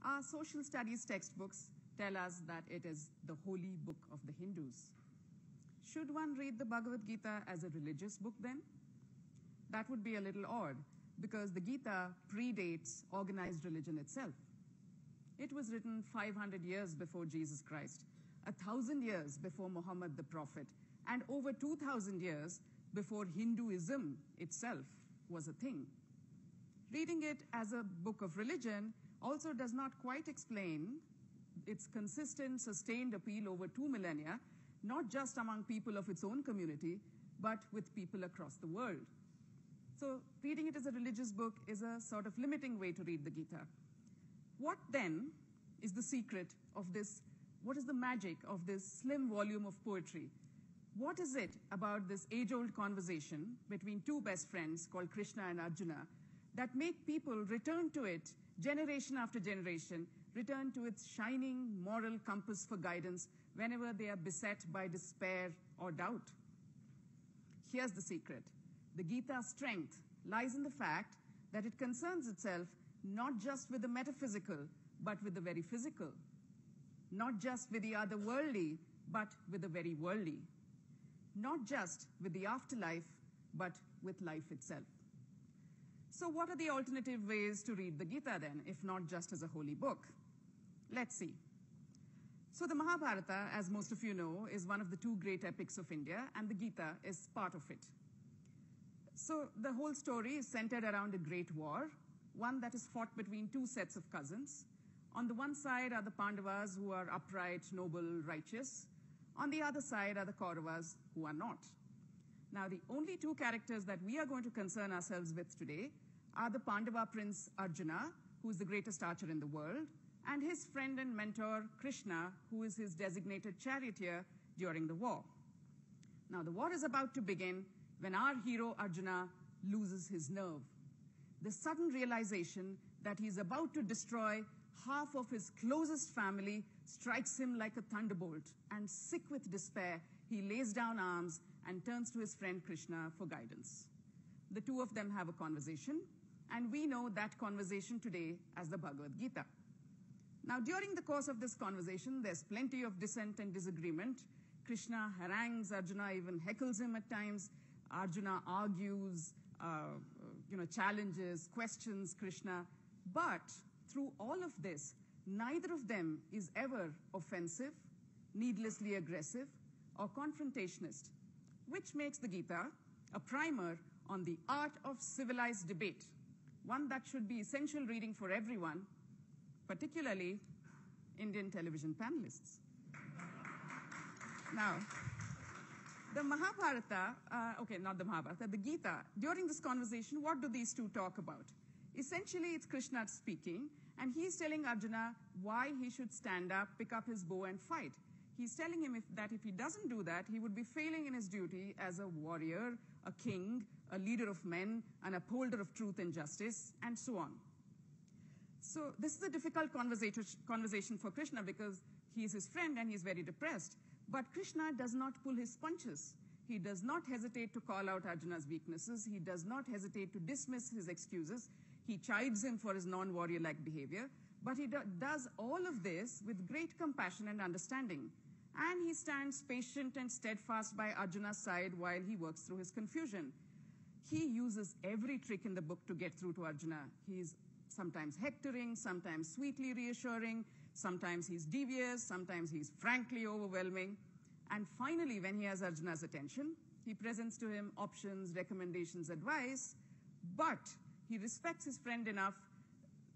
Our social studies textbooks tell us that it is the holy book of the Hindus. Should one read the Bhagavad Gita as a religious book then? That would be a little odd, because the Gita predates organized religion itself. It was written 500 years before Jesus Christ, 1,000 years before Muhammad the Prophet, and over 2,000 years before Hinduism itself was a thing. Reading it as a book of religion also does not quite explain its consistent, sustained appeal over 2 millennia, not just among people of its own community, but with people across the world. So reading it as a religious book is a sort of limiting way to read the Gita. What then is the secret of this? What is the magic of this slim volume of poetry? What is it about this age-old conversation between two best friends called Krishna and Arjuna that make people return to it generation after generation, return to its shining moral compass for guidance whenever they are beset by despair or doubt? Here's the secret. The Gita's strength lies in the fact that it concerns itself not just with the metaphysical, but with the very physical. Not just with the otherworldly, but with the very worldly. Not just with the afterlife, but with life itself. So what are the alternative ways to read the Gita then, if not just as a holy book? Let's see. So the Mahabharata, as most of you know, is one of the two great epics of India, and the Gita is part of it. So the whole story is centered around a great war, one that is fought between two sets of cousins. On the one side are the Pandavas, who are upright, noble, righteous. On the other side are the Kauravas, who are not. Now, the only two characters that we are going to concern ourselves with today are the Pandava prince Arjuna, who is the greatest archer in the world, and his friend and mentor Krishna, who is his designated charioteer during the war. Now, the war is about to begin when our hero Arjuna loses his nerve. The sudden realization that he is about to destroy half of his closest family strikes him like a thunderbolt, and sick with despair, he lays down arms and turns to his friend Krishna for guidance. The two of them have a conversation, and we know that conversation today as the Bhagavad Gita. Now, during the course of this conversation, there's plenty of dissent and disagreement. Krishna harangues Arjuna, even heckles him at times. Arjuna argues, challenges, questions Krishna. But through all of this, neither of them is ever offensive, needlessly aggressive, or confrontationist, which makes the Gita a primer on the art of civilized debate, one that should be essential reading for everyone, particularly Indian television panelists. Now, the Mahabharata, the Gita, during this conversation, what do these two talk about? Essentially, it's Krishna speaking, and he's telling Arjuna why he should stand up, pick up his bow, and fight. He's telling him that if he doesn't do that, he would be failing in his duty as a warrior, a king, a leader of men, an upholder of truth and justice, and so on. So this is a difficult conversation for Krishna because he's his friend and he's very depressed. But Krishna does not pull his punches. He does not hesitate to call out Arjuna's weaknesses. He does not hesitate to dismiss his excuses. He chides him for his non-warrior-like behavior. But he does all of this with great compassion and understanding. And he stands patient and steadfast by Arjuna's side while he works through his confusion. He uses every trick in the book to get through to Arjuna. He's sometimes hectoring, sometimes sweetly reassuring, sometimes he's devious, sometimes he's frankly overwhelming. And finally, when he has Arjuna's attention, he presents to him options, recommendations, advice, but he respects his friend enough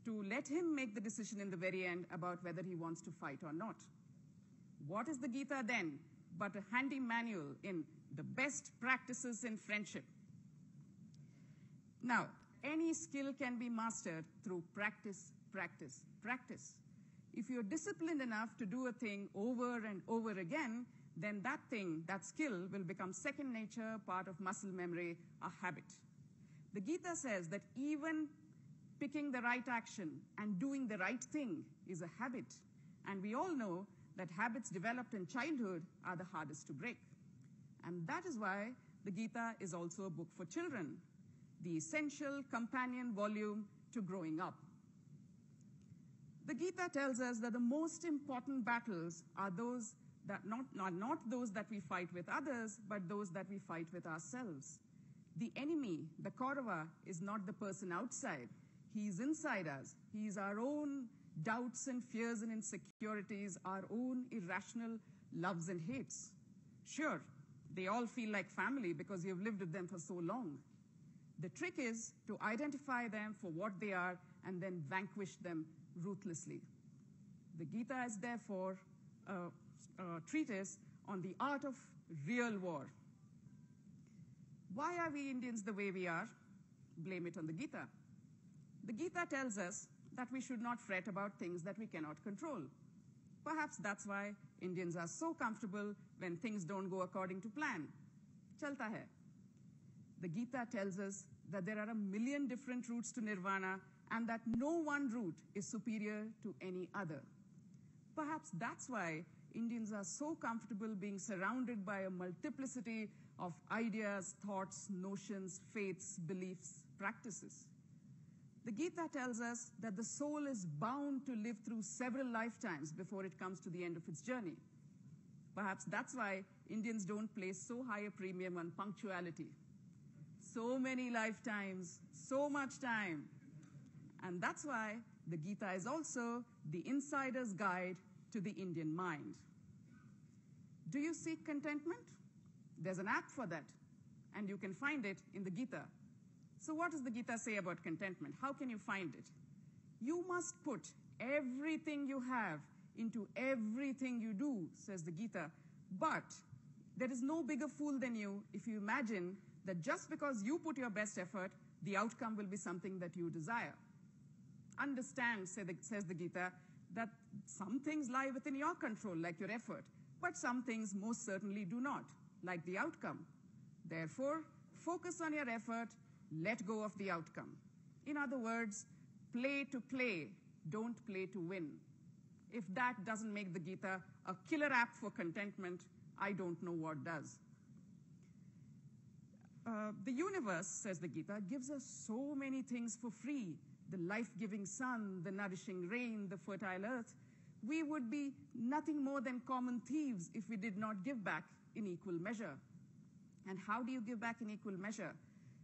to let him make the decision in the very end about whether he wants to fight or not. What is the Gita then but a handy manual in the best practices in friendship? Now, any skill can be mastered through practice, practice, practice. If you're disciplined enough to do a thing over and over again, then that skill will become second nature, part of muscle memory, a habit. The Gita says that even picking the right action and doing the right thing is a habit. And we all know that habits developed in childhood are the hardest to break. And that is why the Gita is also a book for children, the essential companion volume to growing up. The Gita tells us that the most important battles are those that not those that we fight with others, but those that we fight with ourselves. The enemy, the Kaurava, is not the person outside. He is inside us. He is our own doubts and fears and insecurities, our own irrational loves and hates. Sure, they all feel like family because you've lived with them for so long. The trick is to identify them for what they are and then vanquish them ruthlessly. The Gita is therefore a treatise on the art of real war. Why are we Indians the way we are? Blame it on the Gita. The Gita tells us that we should not fret about things that we cannot control. Perhaps that's why Indians are so comfortable when things don't go according to plan. Chalta hai. The Gita tells us that there are a million different routes to nirvana and that no one route is superior to any other. Perhaps that's why Indians are so comfortable being surrounded by a multiplicity of ideas, thoughts, notions, faiths, beliefs, practices. The Gita tells us that the soul is bound to live through several lifetimes before it comes to the end of its journey. Perhaps that's why Indians don't place so high a premium on punctuality. So many lifetimes, so much time. And that's why the Gita is also the insider's guide to the Indian mind. Do you seek contentment? There's an app for that, and you can find it in the Gita. So what does the Gita say about contentment? How can you find it? You must put everything you have into everything you do, says the Gita. But there is no bigger fool than you if you imagine that just because you put your best effort, the outcome will be something that you desire. Understand, says the Gita, that some things lie within your control, like your effort, but some things most certainly do not, like the outcome. Therefore, focus on your effort, let go of the outcome. In other words, play to play, don't play to win. If that doesn't make the Gita a killer app for contentment, I don't know what does. The universe, says the Gita, gives us so many things for free. The life-giving sun, the nourishing rain, the fertile earth. We would be nothing more than common thieves if we did not give back in equal measure. And how do you give back in equal measure?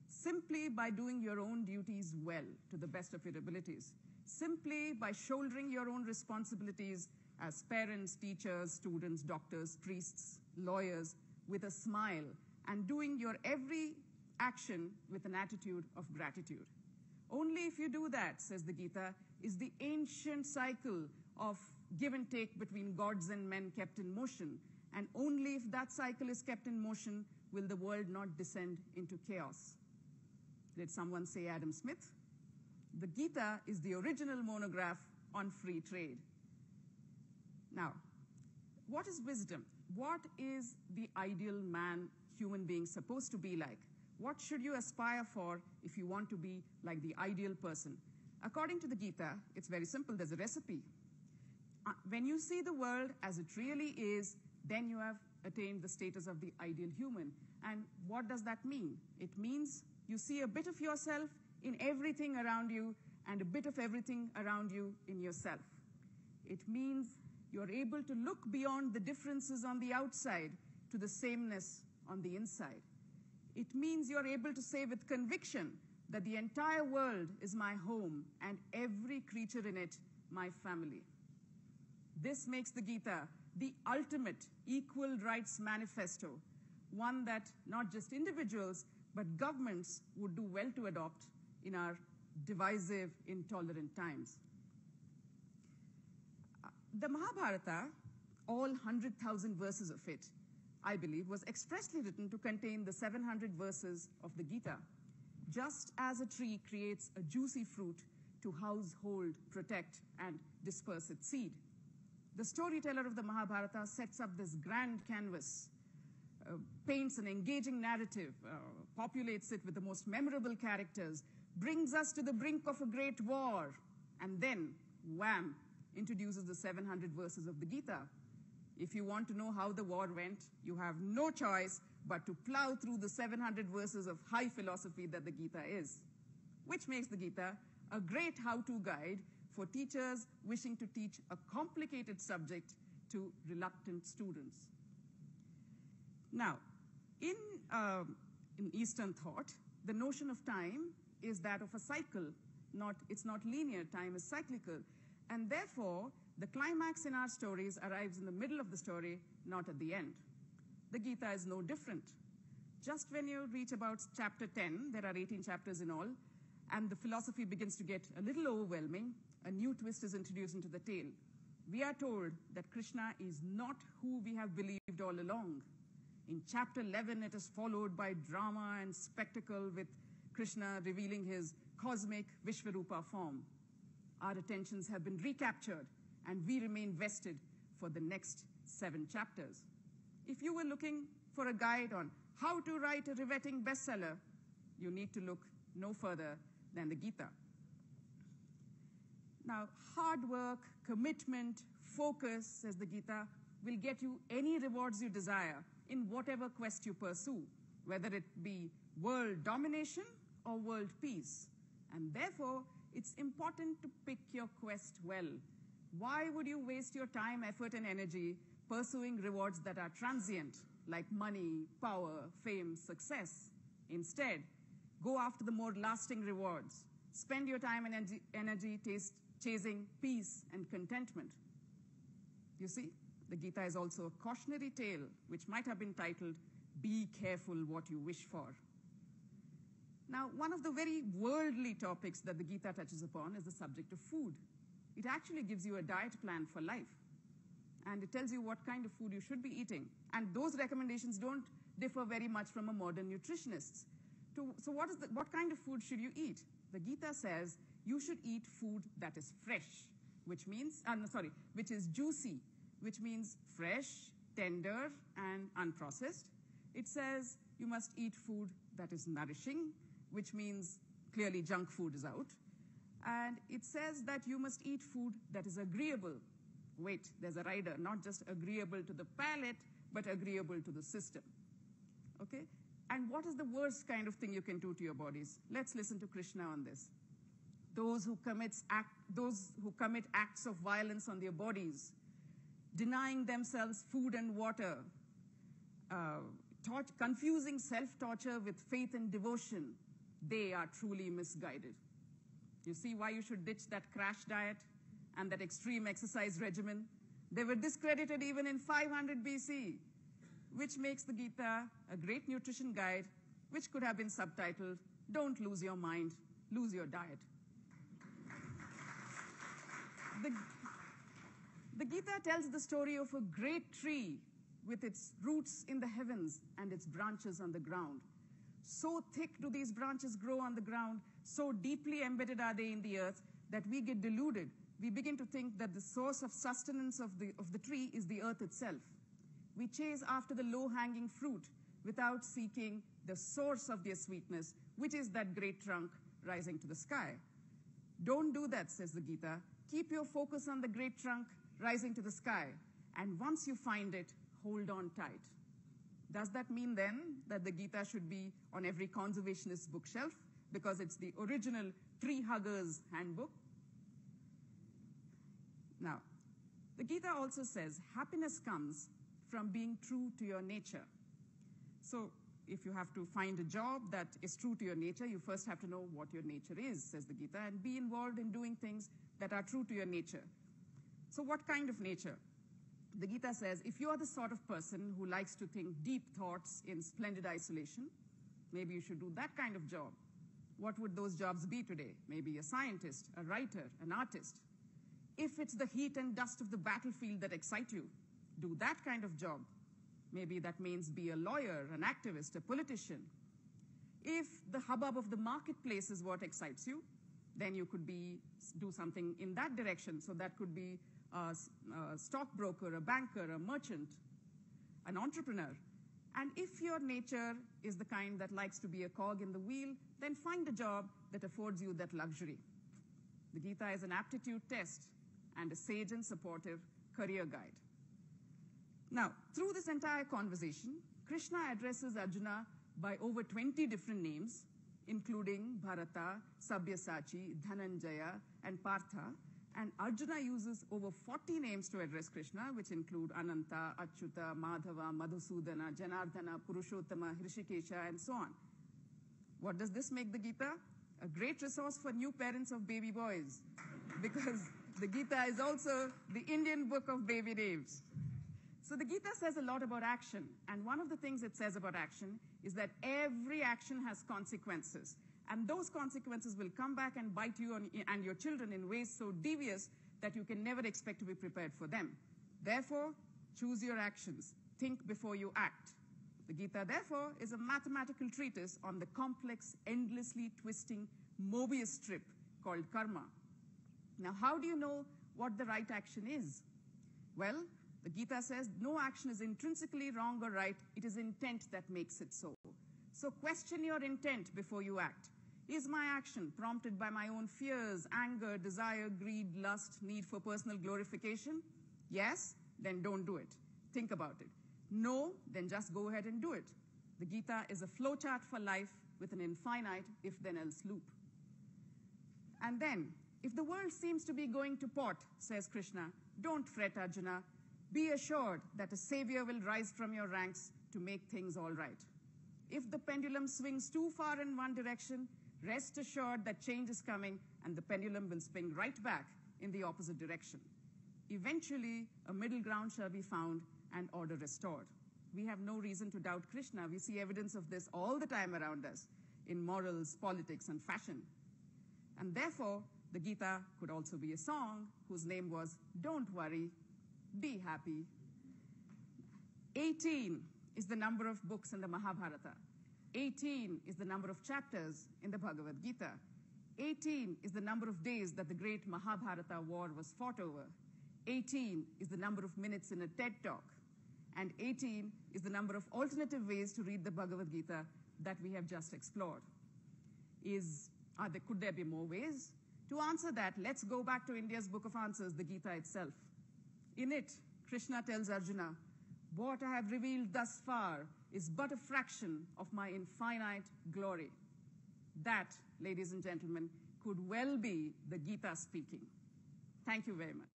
Simply by doing your own duties well, to the best of your abilities. Simply by shouldering your own responsibilities as parents, teachers, students, doctors, priests, lawyers, with a smile, and doing your every action with an attitude of gratitude. Only if you do that, says the Gita, is the ancient cycle of give and take between gods and men kept in motion. And only if that cycle is kept in motion will the world not descend into chaos. Did someone say Adam Smith? The Gita is the original monograph on free trade. Now, what is wisdom? What is the ideal man, human being supposed to be like? What should you aspire for if you want to be like the ideal person? According to the Gita, it's very simple. There's a recipe. When you see the world as it really is, then you have attained the status of the ideal human. And what does that mean? It means you see a bit of yourself in everything around you and a bit of everything around you in yourself. It means you're able to look beyond the differences on the outside to the sameness on the inside. It means you're able to say with conviction that the entire world is my home and every creature in it my family. This makes the Gita the ultimate equal rights manifesto, one that not just individuals, but governments would do well to adopt in our divisive, intolerant times. The Mahabharata, all 100,000 verses of it, I believe, was expressly written to contain the 700 verses of the Gita. Just as a tree creates a juicy fruit to house, hold, protect, and disperse its seed, the storyteller of the Mahabharata sets up this grand canvas, paints an engaging narrative, populates it with the most memorable characters, brings us to the brink of a great war, and then, wham, introduces the 700 verses of the Gita. If you want to know how the war went, you have no choice but to plow through the 700 verses of high philosophy that the Gita is, which makes the Gita a great how-to guide for teachers wishing to teach a complicated subject to reluctant students. Now, in Eastern thought, the notion of time is that of a cycle. It's not linear, time is cyclical. And therefore, the climax in our stories arrives in the middle of the story, not at the end. The Gita is no different. Just when you reach about chapter 10, there are 18 chapters in all, and the philosophy begins to get a little overwhelming, a new twist is introduced into the tale. We are told that Krishna is not who we have believed all along. In chapter 11, it is followed by drama and spectacle with Krishna revealing his cosmic Vishvarupa form. Our attentions have been recaptured, and we remain vested for the next 7 chapters. If you were looking for a guide on how to write a riveting bestseller, you need to look no further than the Gita. Now, hard work, commitment, focus, says the Gita, will get you any rewards you desire in whatever quest you pursue, whether it be world domination or world peace. And therefore, it's important to pick your quest well. Why would you waste your time, effort, and energy pursuing rewards that are transient, like money, power, fame, success? Instead, go after the more lasting rewards. Spend your time and energy chasing peace and contentment. You see, the Gita is also a cautionary tale, which might have been titled, "Be careful what you wish for." Now, one of the very worldly topics that the Gita touches upon is the subject of food. It actually gives you a diet plan for life. And it tells you what kind of food you should be eating. And those recommendations don't differ very much from a modern nutritionist's. So what kind of food should you eat? The Gita says you should eat food that is fresh, which is juicy, which means fresh, tender, and unprocessed. It says you must eat food that is nourishing, which means clearly junk food is out. And it says that you must eat food that is agreeable. Wait, there's a rider, not just agreeable to the palate, but agreeable to the system. Okay? And what is the worst kind of thing you can do to your bodies? Let's listen to Krishna on this. Those who commit acts of violence on their bodies, denying themselves food and water, confusing self-torture with faith and devotion, they are truly misguided. You see why you should ditch that crash diet and that extreme exercise regimen? They were discredited even in 500 BC, which makes the Gita a great nutrition guide, which could have been subtitled, "Don't lose your mind, lose your diet." The Gita tells the story of a great tree with its roots in the heavens and its branches on the ground. So thick do these branches grow on the ground, so deeply embedded are they in the earth, that we get deluded. We begin to think that the source of sustenance of the tree is the earth itself. We chase after the low-hanging fruit without seeking the source of their sweetness, which is that great trunk rising to the sky. Don't do that, says the Gita. Keep your focus on the great trunk rising to the sky, and once you find it, hold on tight. Does that mean then that the Gita should be on every conservationist bookshelf because it's the original tree hugger's handbook? Now, the Gita also says happiness comes from being true to your nature. So if you have to find a job that is true to your nature, you first have to know what your nature is, says the Gita, and be involved in doing things that are true to your nature. So what kind of nature? The Gita says, if you are the sort of person who likes to think deep thoughts in splendid isolation, maybe you should do that kind of job. What would those jobs be today? Maybe a scientist, a writer, an artist. If it's the heat and dust of the battlefield that excite you, do that kind of job. Maybe that means be a lawyer, an activist, a politician. If the hubbub of the marketplace is what excites you, then you could do something in that direction. So that could be a stockbroker, a banker, a merchant, an entrepreneur. And if your nature is the kind that likes to be a cog in the wheel, then find a job that affords you that luxury. The Gita is an aptitude test and a sage and supportive career guide. Now, through this entire conversation, Krishna addresses Arjuna by over 20 different names, including Bharata, Sabyasachi, Dhananjaya, and Partha, And Arjuna uses over 40 names to address Krishna, which include Ananta, Achyuta, Madhava, Madhusudana, Janardhana, Purushottama, Hrishikesha, and so on. What does this make the Gita? A great resource for new parents of baby boys, because the Gita is also the Indian book of baby names. So the Gita says a lot about action, and one of the things it says about action is that every action has consequences, and those consequences will come back and bite you and your children in ways so devious that you can never expect to be prepared for them. Therefore, choose your actions. Think before you act. The Gita, therefore, is a mathematical treatise on the complex, endlessly twisting Mobius strip called karma. Now, how do you know what the right action is? Well, the Gita says no action is intrinsically wrong or right. It is intent that makes it so. So question your intent before you act. Is my action prompted by my own fears, anger, desire, greed, lust, need for personal glorification? Yes? Then don't do it. Think about it. No? Then just go ahead and do it. The Gita is a flowchart for life with an infinite if-then-else loop. And then, if the world seems to be going to pot, says Krishna, don't fret, Arjuna. Be assured that a savior will rise from your ranks to make things all right. If the pendulum swings too far in one direction, rest assured that change is coming and the pendulum will swing right back in the opposite direction. Eventually, a middle ground shall be found and order restored. We have no reason to doubt Krishna. We see evidence of this all the time around us in morals, politics, and fashion. And therefore, the Gita could also be a song whose name was Don't Worry, Be Happy. 18 is the number of books in the Mahabharata. 18 is the number of chapters in the Bhagavad Gita. 18 is the number of days that the great Mahabharata war was fought over. 18 is the number of minutes in a TED Talk. And 18 is the number of alternative ways to read the Bhagavad Gita that we have just explored. Could there be more ways? To answer that, let's go back to India's Book of Answers, the Gita itself. In it, Krishna tells Arjuna, what I have revealed thus far is but a fraction of my infinite glory. That, ladies and gentlemen, could well be the Gita speaking. Thank you very much.